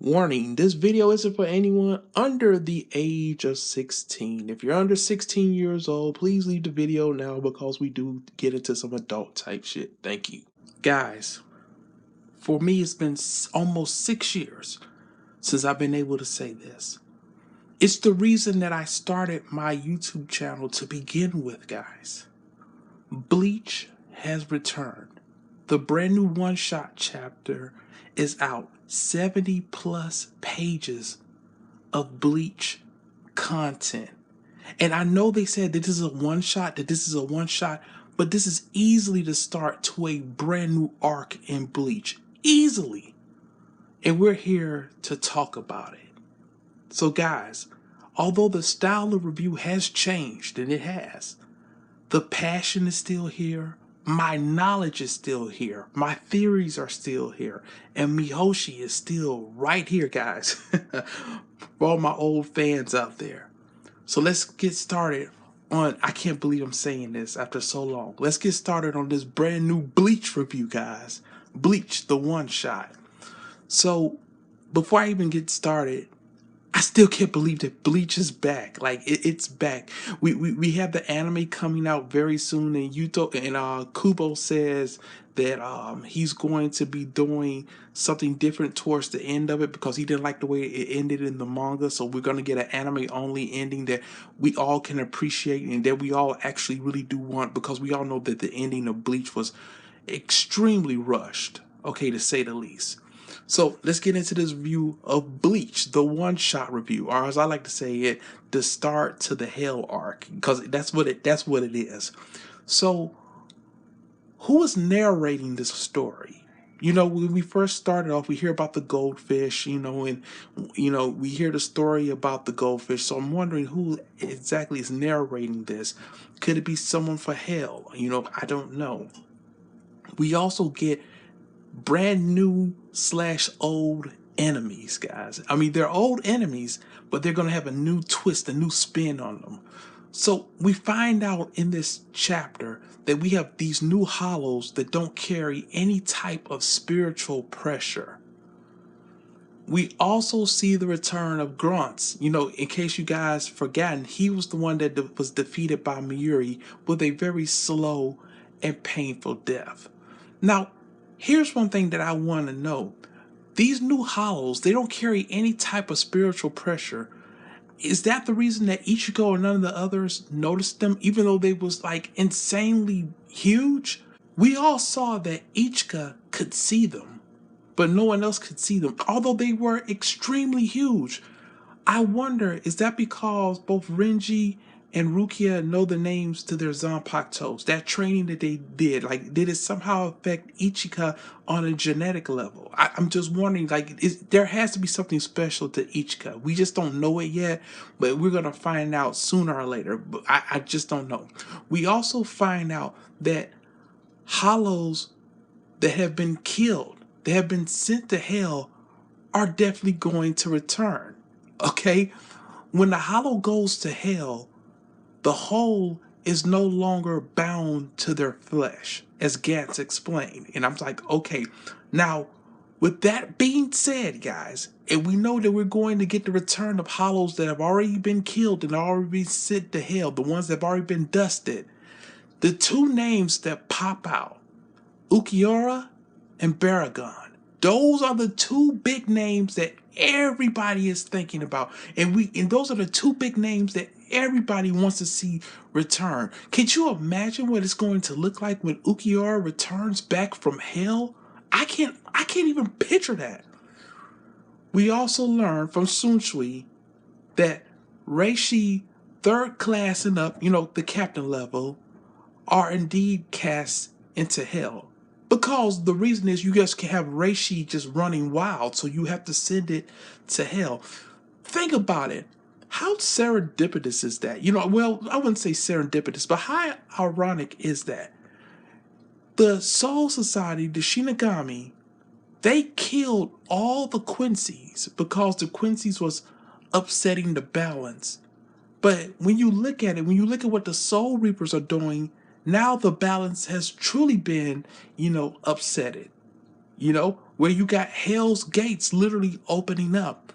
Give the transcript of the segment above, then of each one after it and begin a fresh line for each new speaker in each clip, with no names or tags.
Warning, this video isn't for anyone under the age of 16. If you're under 16 years old, please leave the video now because we do get into some adult type shit. Thank you. Guys, for me it's been almost 6 years since I've been able to say this. It's the reason that I started my YouTube channel to begin with, guys. Bleach has returned. The brand new one-shot chapter is out. 70 plus pages of Bleach content. And I know they said that this is a one-shot, but this is easily the start to a brand new arc in Bleach. Easily. And we're here to talk about it. So guys, although the style of review has changed, and it has, the passion is still here. My knowledge is still here. My theories are still here. And Mihoshi is still right here, guys. For all my old fans out there. So let's get started on, I can't believe I'm saying this after so long. Let's get started on this brand new Bleach review, guys. Bleach, the one shot. So before I even get started, I still can't believe that Bleach is back. Like it's back. We have the anime coming out very soon, and Kubo says that he's going to be doing something different towards the end of it because he didn't like the way it ended in the manga. So we're gonna get an anime only ending that we all can appreciate and that we all actually really do want, because we all know that the ending of Bleach was extremely rushed, okay, to say the least. So let's get into this review of Bleach, the one-shot review, or as I like to say it, the start to the Hell arc, because that's what it is. So, who is narrating this story? You know, when we first started off, we hear about the goldfish, and we hear the story about the goldfish. So I'm wondering who exactly is narrating this. Could it be someone for Hell? I don't know. We also get brand new / old enemies, guys. I mean, they're old enemies, but they're going to have a new twist, a new spin on them. So we find out in this chapter that we have these new hollows that don't carry any type of spiritual pressure. We also see the return of Grunts. In case you guys forgotten, he was the one that was defeated by Miuri with a very slow and painful death. Now, here's one thing that I want to know. These new hollows, they don't carry any type of spiritual pressure. Is that the reason that Ichigo or none of the others noticed them, even though they was like insanely huge? We all saw that Ichika could see them, but no one else could see them, although they were extremely huge. I wonder, is that because both Renji and Rukia know the names to their Zanpakutos? That training that they did, like, did it somehow affect Ichika on a genetic level? I'm just wondering, like, there has to be something special to Ichika. We just don't know it yet, but we're going to find out sooner or later. But I just don't know. We also find out that hollows that have been killed, that have been sent to Hell, are definitely going to return. Okay? When the hollow goes to Hell, the whole is no longer bound to their flesh, as Gantz explained. And I'm like, okay. Now, with that being said, guys, and we know that we're going to get the return of hollows that have already been killed and already been sent to Hell, the ones that have already been dusted, the two names that pop out, Ukiura and Baragon, those are the two big names that everybody is thinking about. And those are the two big names that everybody wants to see return. Can you imagine what it's going to look like when Ukiura returns back from Hell? I can't even picture that. We also learn from Sunsui that Reishi, third class and up, the captain level, are indeed cast into Hell. Because the reason is you guys can have Reishi just running wild, so you have to send it to Hell. Think about it. How serendipitous is that? Well, I wouldn't say serendipitous, but how ironic is that? The Soul Society, the Shinigami, they killed all the Quincy's because the Quincy's was upsetting the balance. But when you look at it, when you look at what the Soul Reapers are doing, now the balance has truly been, upsetted. where you got Hell's Gates literally opening up.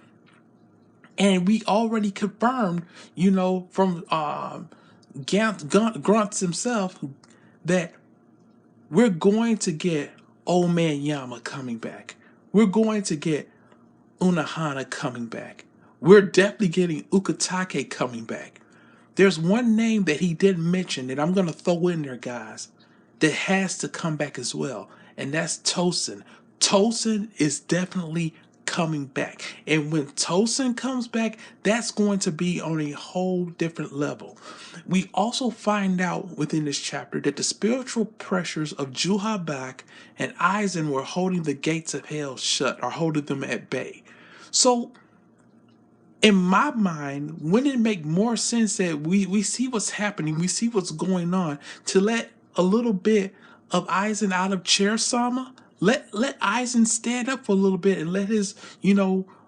And we already confirmed, from Grunts himself, that we're going to get Old Man Yama coming back. We're going to get Unohana coming back. We're definitely getting Ukitake coming back. There's one name that he didn't mention that I'm going to throw in there, guys, that has to come back as well, and that's Tosin. Tosin is definitely coming back. And when Tosin comes back, that's going to be on a whole different level. We also find out within this chapter that the spiritual pressures of Juhabak and Aizen were holding the gates of hell shut, or holding them at bay. So in my mind, wouldn't it make more sense that we see what's happening, we see what's going on, to let a little bit of Aizen out of chair Sama? Let Aizen stand up for a little bit and let his,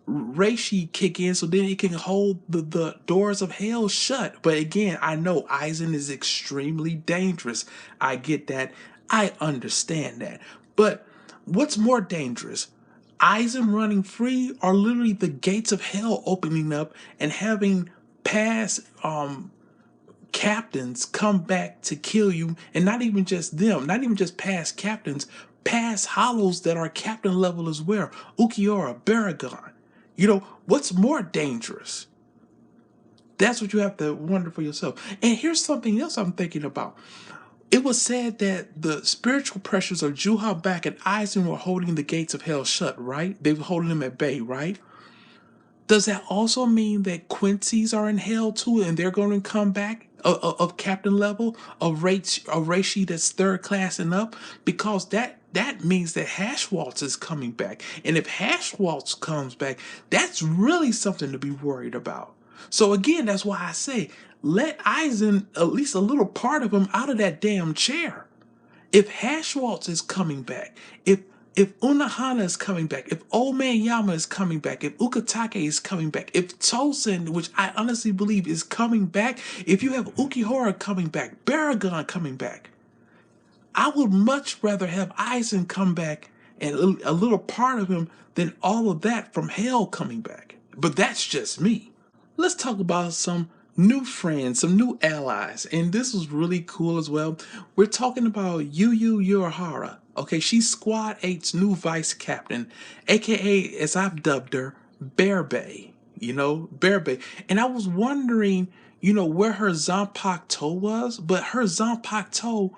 Reishi kick in so then he can hold the doors of hell shut. But again, I know Aizen is extremely dangerous. I get that. I understand that. But what's more dangerous? Aizen running free, or literally the gates of hell opening up and having past captains come back to kill you, and not even just them, not even just past captains, past hollows that are captain level as well. Ukiura, Baragon. What's more dangerous? That's what you have to wonder for yourself. And here's something else I'm thinking about. It was said that the spiritual pressures of Juhabak and Aizen were holding the gates of hell shut, right? They were holding them at bay, right? Does that also mean that Quincy's are in hell too, and they're going to come back of captain level, of Reishi that's third class and up? Because that means that Hashwaltz is coming back. And if Hashwaltz comes back, that's really something to be worried about. So again, that's why I say, let Aizen, at least a little part of him, out of that damn chair. If Hashwaltz is coming back, if Unohana is coming back, if Old Man Yama is coming back, if Ukitake is coming back, if Tosin, which I honestly believe is coming back, if you have Ukihara coming back, Baragon coming back, I would much rather have Aizen come back and a little part of him than all of that from hell coming back. But that's just me. Let's talk about some new friends, some new allies, and this was really cool as well. We're talking about Yu Uehara. Okay, she's Squad 8's new vice captain, aka, as I've dubbed her, Bear Bay. Bear Bay. And I was wondering, where her Zanpakuto was, but her Zanpakuto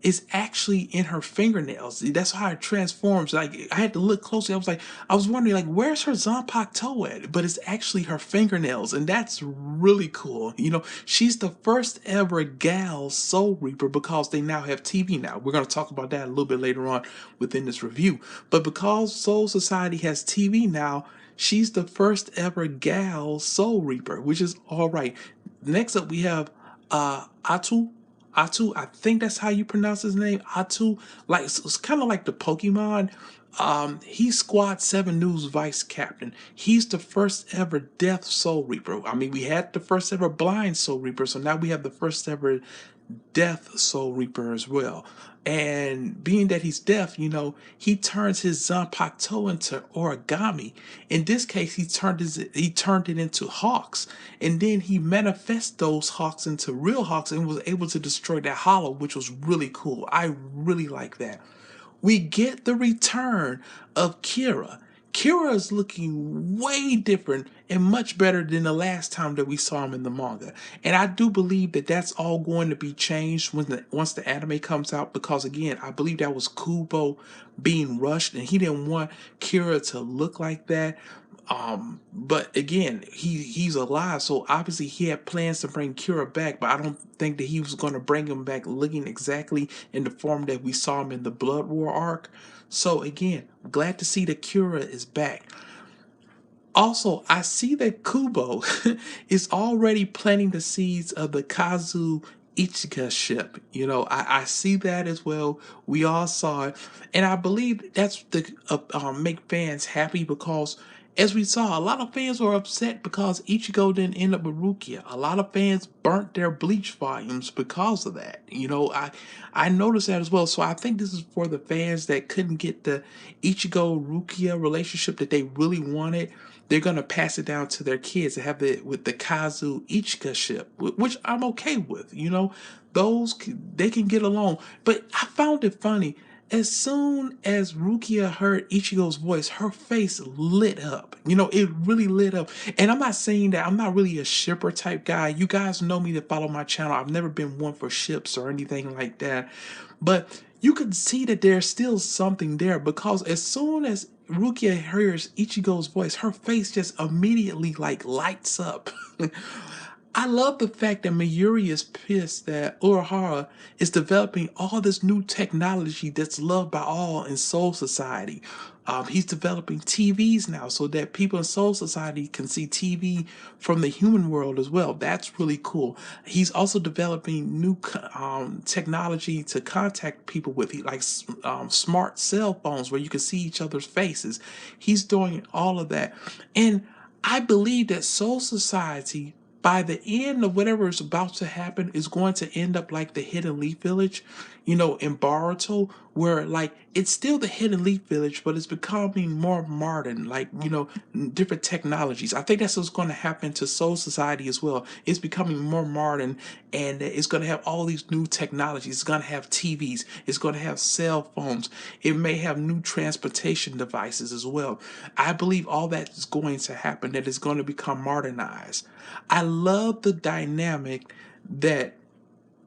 is actually in her fingernails. That's how it transforms. Like, I had to look closely. I was wondering, like, where's her Zanpakuto at? But it's actually her fingernails, and that's really cool. She's the first ever gal Soul Reaper, because they now have TV now. We're going to talk about that a little bit later on within this review. But because Soul Society has TV now, she's the first ever gal Soul Reaper, which is all right. Next up, we have Atu, I think that's how you pronounce his name. Atu, like, it's kind of like the Pokemon. He's Squad 7 News Vice Captain. He's the first ever Deaf Soul Reaper. I mean, we had the first ever Blind Soul Reaper, so now we have the first ever Deaf Soul Reaper as well. And being that he's deaf, he turns his Zanpakuto into origami. In this case, he turned it into hawks, and then he manifests those hawks into real hawks and was able to destroy that hollow, which was really cool. I really like that. We get the return of Kira. Kira is looking way different and much better than the last time that we saw him in the manga. And I do believe that that's all going to be changed once the anime comes out, because again, I believe that was Kubo being rushed and he didn't want Kira to look like that. But again, he's alive, so obviously he had plans to bring Kira back, but I don't think that he was going to bring him back looking exactly in the form that we saw him in the Blood War arc. So again, glad to see that Kira is back. Also, I see that Kubo is already planting the seeds of the Kazu Ichika ship. I see that as well. We all saw it, and I believe that's to make fans happy, because as we saw, a lot of fans were upset because Ichigo didn't end up with Rukia. A lot of fans burnt their Bleach volumes because of that. I noticed that as well. So I think this is for the fans that couldn't get the Ichigo Rukia relationship that they really wanted. They're gonna pass it down to their kids and have it with the Kazu Ichika ship, which I'm okay with. They can get along. But I found it funny. As soon as Rukia heard Ichigo's voice, her face lit up. It really lit up. And I'm not saying that I'm not really a shipper type guy. You guys know me that follow my channel. I've never been one for ships or anything like that. But you can see that there's still something there, because as soon as Rukia hears Ichigo's voice, her face just immediately lights up. I love the fact that Mayuri is pissed that Urahara is developing all this new technology that's loved by all in Soul Society. He's developing TVs now so that people in Soul Society can see TV from the human world as well. That's really cool. He's also developing new technology to contact people with, smart cell phones where you can see each other's faces. He's doing all of that. And I believe that Soul Society, by the end of whatever is about to happen, is going to end up like the Hidden Leaf Village, in Boruto, where it's still the Hidden Leaf Village, but it's becoming more modern, different technologies. I think that's what's going to happen to Soul Society as well. It's becoming more modern, and it's going to have all these new technologies. It's going to have TVs. It's going to have cell phones. It may have new transportation devices as well. I believe all that is going to happen, that it's going to become modernized. I love the dynamic that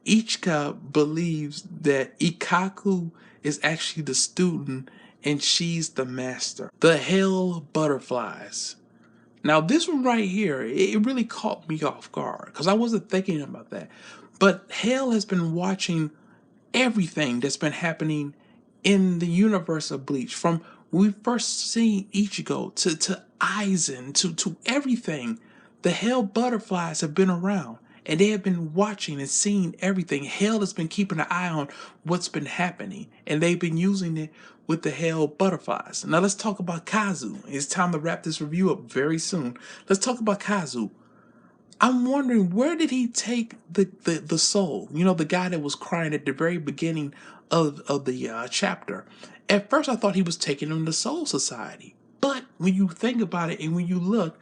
Ichika believes that Ikaku is actually the student and she's the master. The Hell Butterflies. Now this one right here, it really caught me off guard because I wasn't thinking about that. But Hell has been watching everything that's been happening in the universe of Bleach, from when we first seen Ichigo to Aizen to everything. The Hell Butterflies have been around, and they have been watching and seeing everything. Hell has been keeping an eye on what's been happening, and they've been using it with the Hell Butterflies. Now let's talk about Kazu. It's time to wrap this review up very soon. Let's talk about Kazu. I'm wondering, where did he take the soul? The guy that was crying at the very beginning of the chapter. At first I thought he was taking him to Soul Society. But when you think about it and when you look,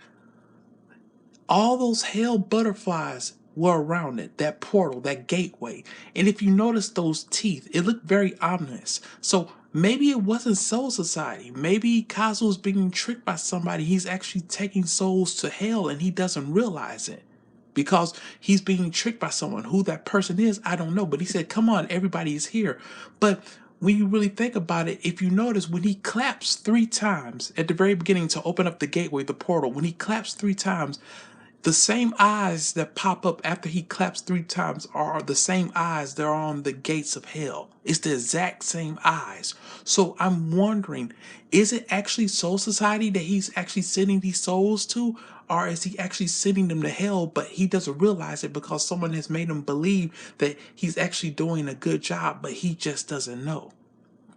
all those Hell Butterflies were around it, that portal, that gateway. And if you notice those teeth, it looked very ominous. So maybe it wasn't Soul Society. Maybe Kazu's being tricked by somebody. He's actually taking souls to hell and he doesn't realize it, because he's being tricked by someone. Who that person is, I don't know. But he said, come on, everybody is here. But when you really think about it, if you notice, when he claps 3 times at the very beginning to open up the gateway, the portal, when he claps 3 times, the same eyes that pop up after he claps 3 times are the same eyes that are on the gates of hell. It's the exact same eyes. So I'm wondering, is it actually Soul Society that he's actually sending these souls to? Or is he actually sending them to hell, but he doesn't realize it because someone has made him believe that he's actually doing a good job, but he just doesn't know?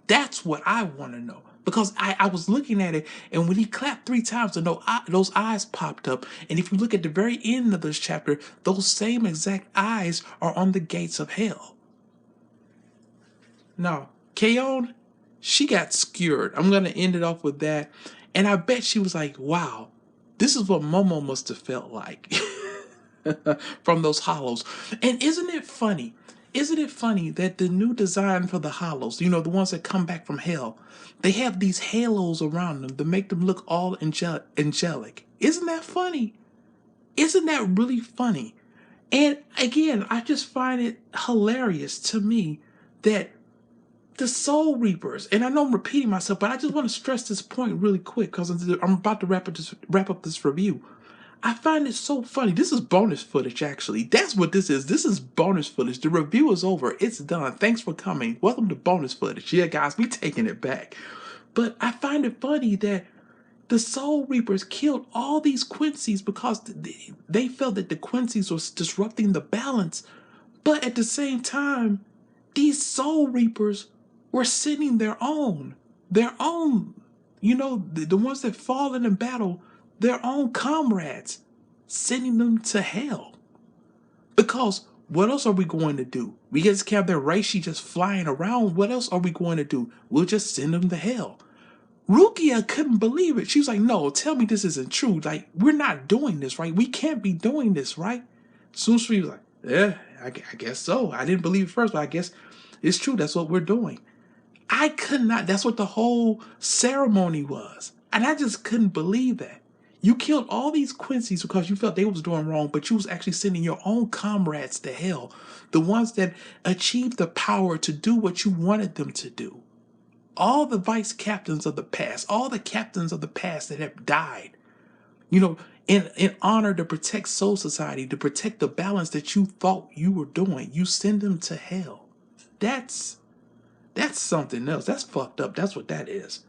That's what I want to know. Because I was looking at it, and when he clapped 3 times, those eyes popped up. And if you look at the very end of this chapter, those same exact eyes are on the gates of hell. Now, Kaon, she got skewered. I'm going to end it off with that. And I bet she was like, wow, this is what Momo must have felt like from those hollows. And isn't it funny? Isn't it funny that the new design for the hollows, the ones that come back from hell, they have these halos around them to make them look all angelic. Isn't that funny? Isn't that really funny? And again, I just find it hilarious to me that the Soul Reapers, and I know I'm repeating myself, but I just want to stress this point really quick because I'm about to wrap up this review. I find it so funny. This is bonus footage, actually. That's what this is. This is bonus footage. The review is over. It's done. Thanks for coming. Welcome to bonus footage. Yeah, guys, we taking it back. But I find it funny that the Soul Reapers killed all these Quincy's because they felt that the Quincy's was disrupting the balance. But at the same time, these Soul Reapers were sending their own You know, the ones that fall in battle, their own comrades, sending them to hell. Because what else are we going to do? We just have their Reishi just flying around. What else are we going to do? We'll just send them to hell. Rukia couldn't believe it. She was like, no, tell me this isn't true. Like, we're not doing this, right? We can't be doing this, right? Susui was like, yeah, I guess so. I didn't believe it first, but I guess it's true. That's what we're doing. I could not. That's what the whole ceremony was. And I just couldn't believe that. You killed all these Quincy's because you felt they was doing wrong, but you was actually sending your own comrades to hell. The ones that achieved the power to do what you wanted them to do. All the vice captains of the past, all the captains of the past that have died, you know, in honor to protect Soul Society, to protect the balance that you thought you were doing, you send them to hell. That's something else. That's fucked up. That's what that is.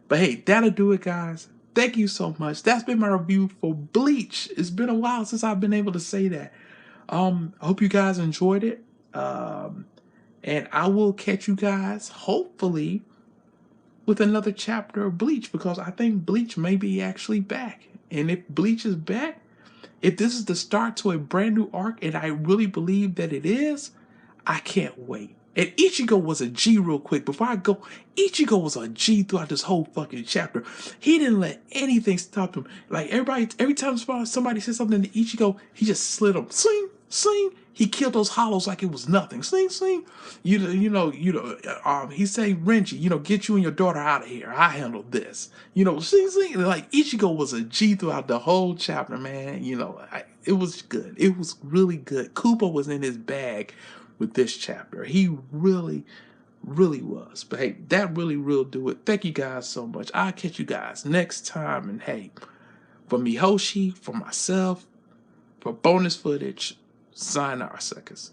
But hey, that'll do it, guys. Thank you so much. That's been my review for Bleach. It's been a while since I've been able to say that. I hope you guys enjoyed it. And I will catch you guys, hopefully, with another chapter of Bleach, because I think Bleach may be actually back. And if Bleach is back, if this is the start to a brand new arc, and I really believe that it is, I can't wait. And Ichigo was a G real quick. Before I go, Ichigo was a G throughout this whole fucking chapter. He didn't let anything stop him. Like every time somebody said something to Ichigo, he just slid him. Sling, sling. He killed those hollows like it was nothing. Sling, sling. He say, Renji, get you and your daughter out of here. I handled this. Sling, sling. Like Ichigo was a G throughout the whole chapter, man. It was good. It was really good. Koopa was in his bag with this chapter. He really, really was. But hey, that really will do it. Thank you guys so much. I'll catch you guys next time. And hey, for Mihoshi, for myself, for bonus footage, sayonara, suckers.